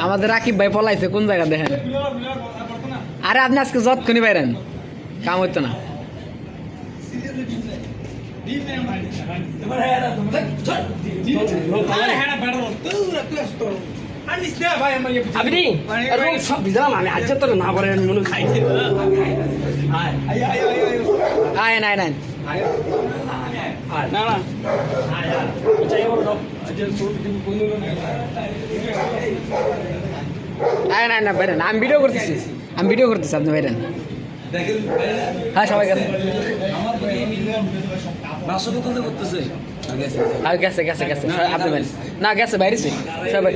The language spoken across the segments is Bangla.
আমাদের রাকিব ভাই পলাইছে কোন জায়গা দেখেন। আরে আপনি আজকে যতক্ষণই বাইরেন কাম হইতো না। আপনি সব ভিজালাম আমি আজ তো না পারে মনে খাইছে আয় নাই নাই না না আয় নাই না বাইরেন আমি ভিডিও করতেছি আপনি বাইরেন। হ্যাঁ সবাই গেছে গেছে গেছে গেছে আপনি বাইরে না গেছে বাইরেছে সবাই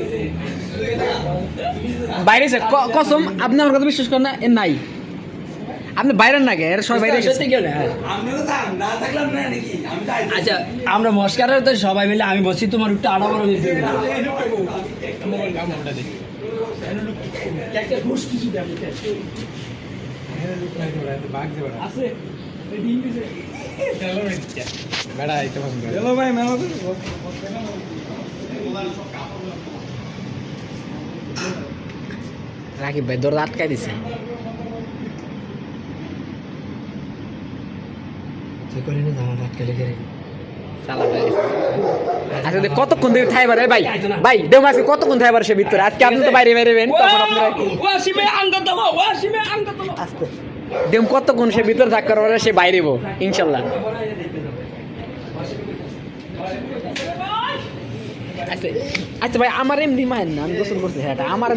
বাইরেছে কসম আপনি আমার কথা বিশ্বাস করেন না এর নাই আপনি বাইরেন না গে এর সবাই বাইরে গেছে। আচ্ছা আমরা মস্কারের তো সবাই মিলে আমি বসি তোমার একটু আড়া বড় রাকিব ভাই দরজা আটকাই দিছে। আচ্ছা কতক্ষণ ধরে ঠাই বারে ভাই ভাই দেব আজকে কতক্ষণ ঠাই বারে সে ভিতরে আজকে আপনি তো বাইরে বেরোবেন তখন আপনারা আস্তে দেম কতক্ষণ সে ভিতরে থাকার পরে সে বাইরেব ইনশাল্লাহ। আচ্ছা আচ্ছা ভাই আমার এমনি মায়ের না আমি গোসল করছি হ্যাঁ আমার